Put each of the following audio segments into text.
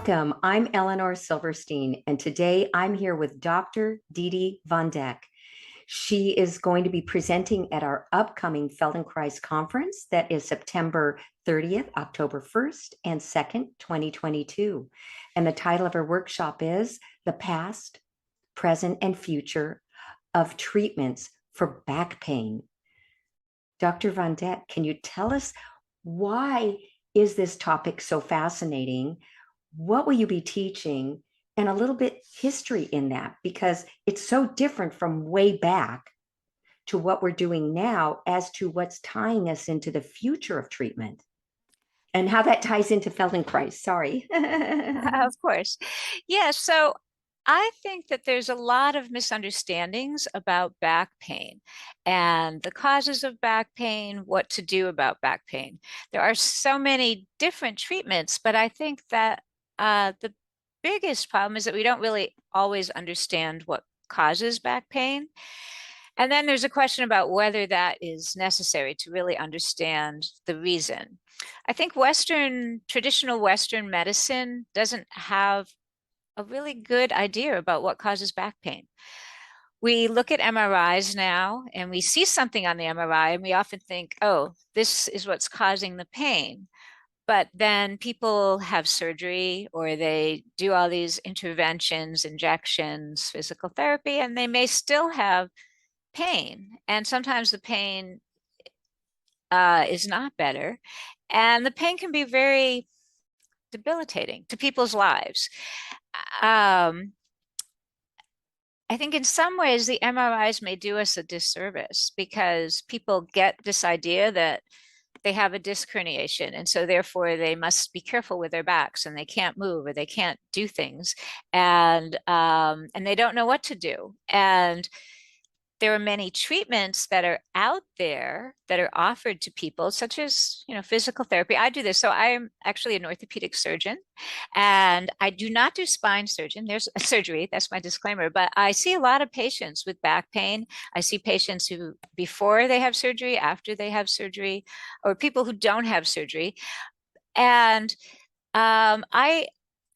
Welcome. I'm Eleanor Silverstein, and today I'm here with Dr. Didi Von Deck. She is going to be presenting at our upcoming Feldenkrais conference that is September 30th, October 1st and 2nd, 2022. And the title of her workshop is The Past, Present, and Future of Treatments for Back Pain. Dr. Von Deck, can you tell us why is this topic so fascinating? What will you be teaching? And a little bit history in that, because it's so different from way back to what we're doing now as to what's tying us into the future of treatment and how that ties into Feldenkrais. Sorry. Of course. Yeah, so I think that there's a lot of misunderstandings about back pain and the causes of back pain, what to do about back pain. There are so many different treatments, but I think that the biggest problem is that we don't really always understand what causes back pain. And then there's a question about whether that is necessary to really understand the reason. I think traditional Western medicine doesn't have a really good idea about what causes back pain. We look at MRIs now and we see something on the MRI and we often think, oh, this is what's causing the pain. But then people have surgery or they do all these interventions, injections, physical therapy, and they may still have pain. And sometimes the pain is not better. And the pain can be very debilitating to people's lives. Um, I think in some ways the MRIs may do us a disservice because people get this idea that they have a disc herniation and so therefore they must be careful with their backs and they can't move or they can't do things and they don't know what to do. And there are many treatments that are out there that are offered to people, such as, physical therapy. I do this. So I am actually an orthopedic surgeon, and I do not do spine There's a surgery. That's my disclaimer. But I see a lot of patients with back pain. I see patients who, before they have surgery, after they have surgery, or people who don't have surgery. And I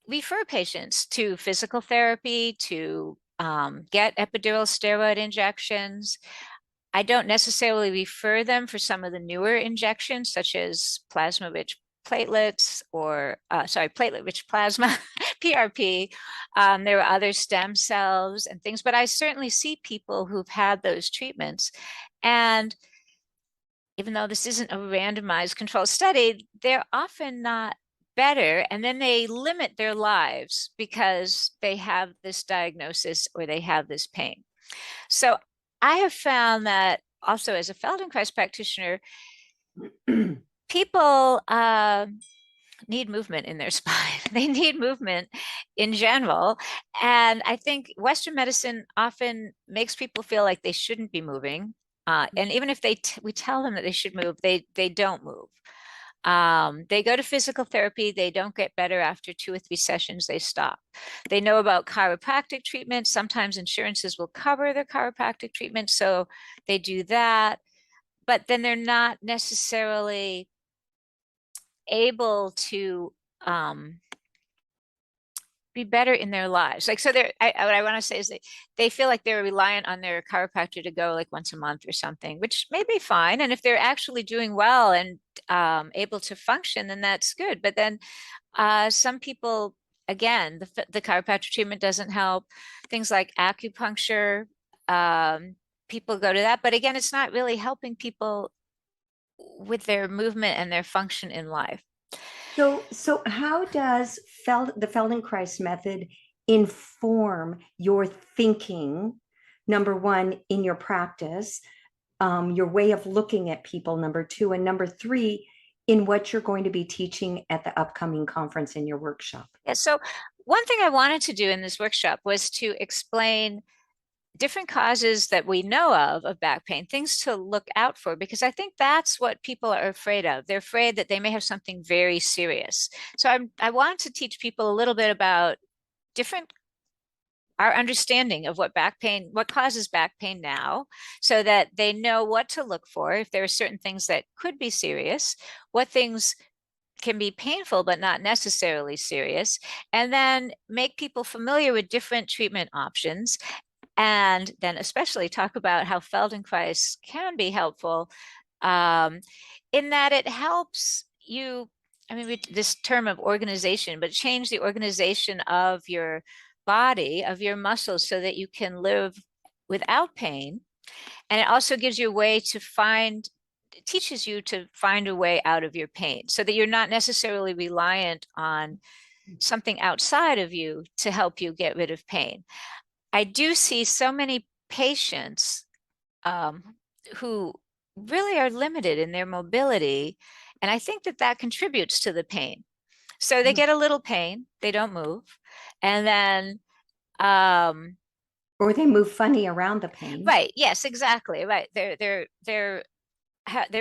refer patients to physical therapy, to get epidural steroid injections. I don't necessarily refer them for some of the newer injections, such as plasma-rich platelets or, platelet-rich plasma, PRP. There are other stem cells and things, but I certainly see people who've had those treatments. And even though this isn't a randomized controlled study, they're often not better, and then they limit their lives because they have this diagnosis or they have this pain. So I have found that also as a Feldenkrais practitioner, people need movement in their spine. They need movement in general. And I think Western medicine often makes people feel like they shouldn't be moving. And even if we tell them that they should move, they don't move. They go to physical therapy. They don't get better after 2 or 3 sessions. They stop. They know about chiropractic treatment. Sometimes insurances will cover their chiropractic treatment, so they do that. But then they're not necessarily able to be better in their lives. What I want to say is they feel like they're reliant on their chiropractor to go like once a month or something, which may be fine. And if they're actually doing well and able to function, then that's good. But then some people, again, the chiropractic treatment doesn't help. Things like acupuncture, people go to that. But again, it's not really helping people with their movement and their function in life. So how does the Feldenkrais method inform your thinking, number one, in your practice, your way of looking at people, number two, and number three, in what you're going to be teaching at the upcoming conference in your workshop? Yeah, so one thing I wanted to do in this workshop was to explain different causes that we know of back pain, things to look out for, because I think that's what people are afraid of. They're afraid that they may have something very serious. So I want to teach people a little bit about our understanding of what causes back pain now, so that they know what to look for if there are certain things that could be serious, what things can be painful, but not necessarily serious. And then make people familiar with different treatment options. And then especially talk about how Feldenkrais can be helpful, um, in that it helps you, I mean, this term of organization, but change the organization of your body, of your muscles, so that you can live without pain. And it also gives you a way to find, it teaches you to find a way out of your pain so that you're not necessarily reliant on something outside of you to help you get rid of pain. I do see so many patients um, who really are limited in their mobility, and I think that that contributes to the pain. So they Mm. get a little pain, they don't move, and then um, Or they move funny around the pain. right, yes, exactly, right. Their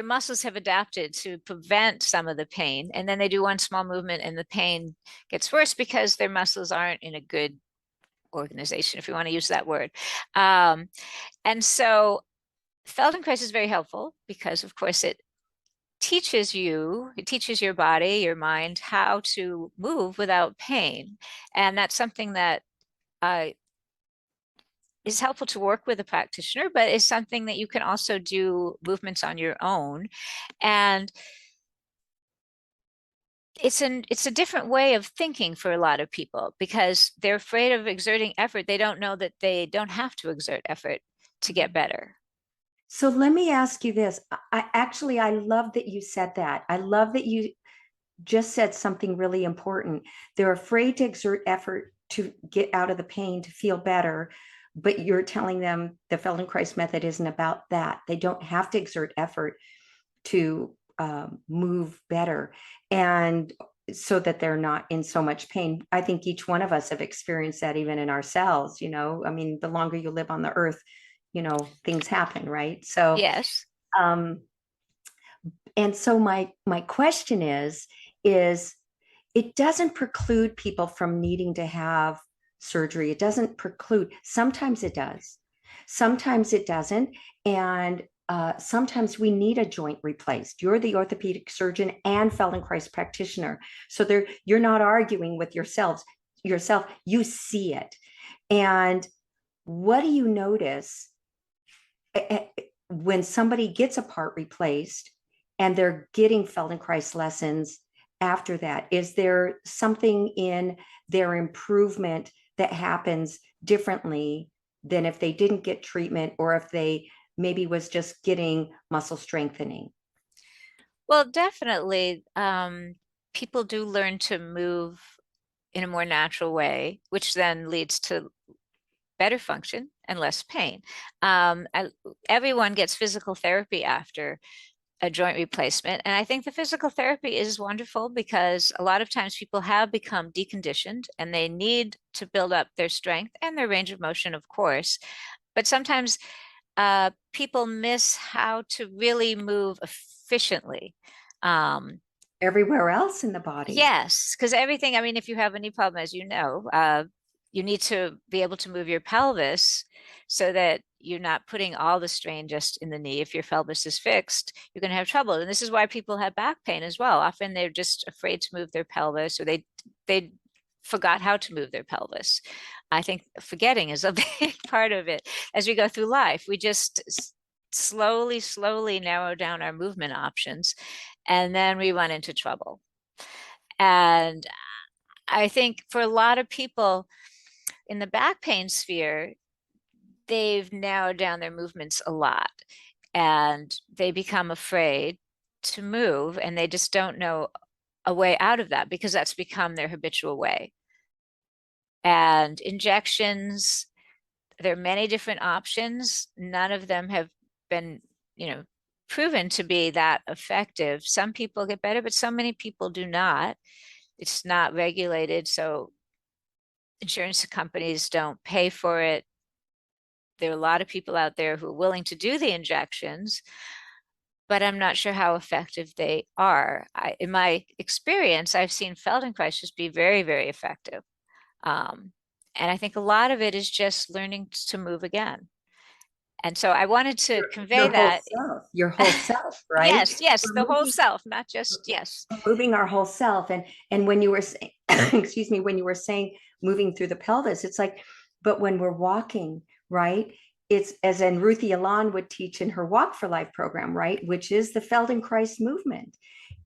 muscles have adapted to prevent some of the pain, and then they do one small movement and the pain gets worse because their muscles aren't in a good organization, if you want to use that word. And so Feldenkrais is very helpful because, of course, it teaches you, it teaches your body, your mind, how to move without pain. And that's something that uh, is helpful to work with a practitioner, but is something that you can also do movements on your own. And it's a different way of thinking for a lot of people because they're afraid of exerting effort. They don't know that they don't have to exert effort to get better. So let me ask you this. I love that you said that. I love that you just said something really important. They're afraid to exert effort to get out of the pain, to feel better. But you're telling them the Feldenkrais method isn't about that. They don't have to exert effort to move better. And so that they're not in so much pain. I think each one of us have experienced that even in ourselves, you know. I mean, the longer you live on the earth, you know, things happen, right? So Yes. um, and so my question is it doesn't preclude people from needing to have surgery. It doesn't preclude. Sometimes it does. Sometimes it doesn't. And sometimes we need a joint replaced. You're the orthopedic surgeon and Feldenkrais practitioner. So there, you're not arguing with yourself. You see it. And what do you notice when somebody gets a part replaced and they're getting Feldenkrais lessons after that? Is there something in their improvement that happens differently than if they didn't get treatment or if they maybe was just getting muscle strengthening? Well, definitely, people do learn to move in a more natural way, which then leads to better function and less pain. Um, I, Everyone gets physical therapy after a joint replacement. And I think the physical therapy is wonderful because a lot of times people have become deconditioned and they need to build up their strength and their range of motion, of course. But sometimes people miss how to really move efficiently. Um, Everywhere else in the body. yes, because everything, I mean, if you have any problem, as you know, you need to be able to move your pelvis so that you're not putting all the strain just in the knee. If your pelvis is fixed, you're going to have trouble. And this is why people have back pain as well. Often they're just afraid to move their pelvis or they forgot how to move their pelvis. I think forgetting is a big part of it as we go through life. We just slowly narrow down our movement options and then we run into trouble. And I think for a lot of people in the back pain sphere, they've narrowed down their movements a lot and they become afraid to move and they just don't know a way out of that because that's become their habitual way. And injections, there are many different options. None of them have been, you know, proven to be that effective. Some people get better, but so many people do not. It's not regulated, so insurance companies don't pay for it. There are a lot of people out there who are willing to do the injections, but I'm not sure how effective they are. In my experience, I've seen Feldenkrais just be very effective. Um, and I think a lot of it is just learning to move again. And so I wanted to convey Your whole that. self, your whole self, right? Yes, yes, We're the whole moving, self, not just, yes. moving our whole self. And when you were saying, excuse me, when you were saying moving through the pelvis, it's like, but when we're walking, right? It's as in Ruthie Alon would teach in her Walk for Life program, right? Which is the Feldenkrais movement.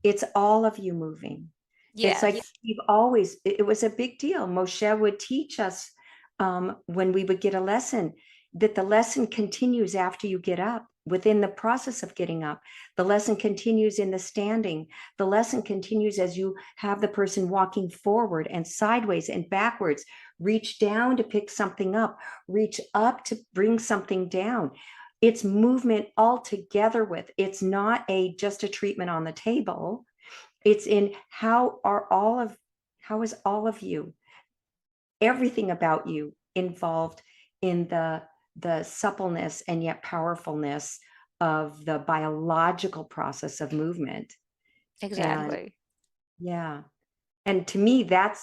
It's all of you moving. It's Yeah, like we've always, it was a big deal. Moshe would teach us when we would get a lesson, that the lesson continues after you get up, within the process of getting up. The lesson continues in the standing. The lesson continues as you have the person walking forward and sideways and backwards, reach down to pick something up, reach up to bring something down. It's movement all together with. It's not just a treatment on the table. It's in how is all of you, everything about you, involved in the suppleness and yet powerfulness of the biological process of movement. And exactly. yeah, and to me, that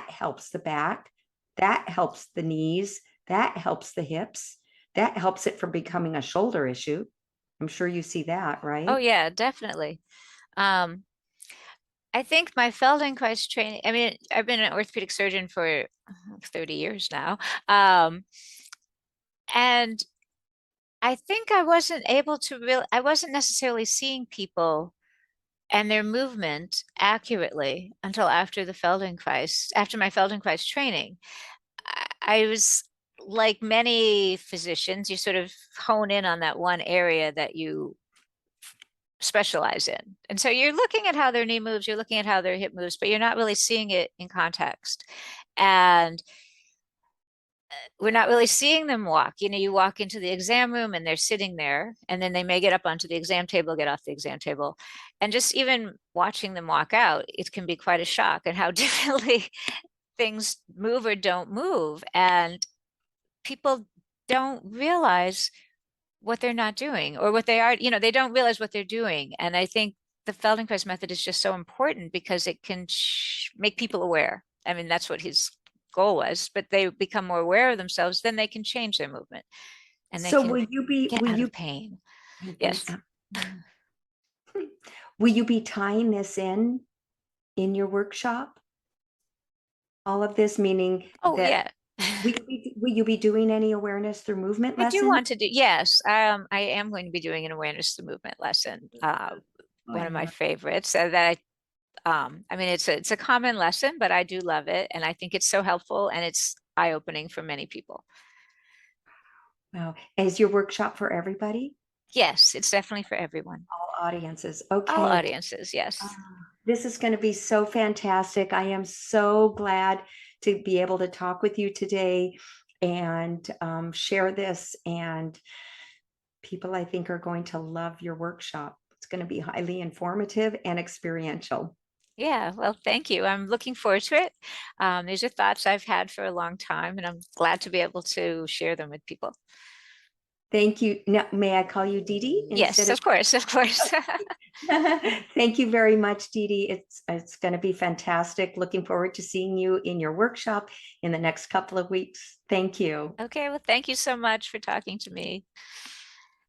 helps the back, that helps the knees, that helps the hips, that helps it from becoming a shoulder issue. I'm sure you see that, Oh right? yeah, definitely. Um, I think my Feldenkrais training, I mean, I've been an orthopedic surgeon for 30 years now. And I think I wasn't able to really, I wasn't necessarily seeing people and their movement accurately until after after my Feldenkrais training. I was like many physicians, you sort of hone in on that one area that you specialize in. And so you're looking at how their knee moves, you're looking at how their hip moves, but you're not really seeing it in context. And we're not really seeing them walk. You know, you walk into the exam room and they're sitting there, and then they may get up onto the exam table, get off the exam table. And just even watching them walk out, it can be quite a shock at how differently things move or don't move. And people don't realize what they're not doing or what they are, you know, they don't realize what they're doing. And I think the Feldenkrais method is just so important because it can make people aware. I mean, that's what his goal was, but they become more aware of themselves, then they can change their movement and they So can get will out you of pain. and, Yes. will you be tying this in your workshop? All of this, meaning Oh, that yeah. will you be doing any awareness through movement I do lessons? want to do, yes, I am going to be doing an awareness to movement lesson. Oh, One I of my love. favorites that I mean, it's a common lesson, but I do love it. And I think it's so helpful and it's eye-opening for many people. Wow. Is your workshop for everybody? Yes, it's definitely for everyone. All audiences. All Okay. audiences, yes. This is going to be so fantastic. I am so glad to be able to talk with you today and share this. And people, I think, are going to love your workshop. It's going to be highly informative and experiential. Yeah, well, thank you. I'm looking forward to it. These are thoughts I've had for a long time, and I'm glad to be able to share them with people. Thank you. Now, may I call you Didi instead Yes, of? of course, of course. Thank you very much, Didi. It's going to be fantastic. Looking forward to seeing you in your workshop in the next couple of weeks. Thank you. Okay, well, thank you so much for talking to me.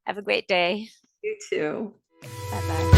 Have a great day. You too. Bye-bye.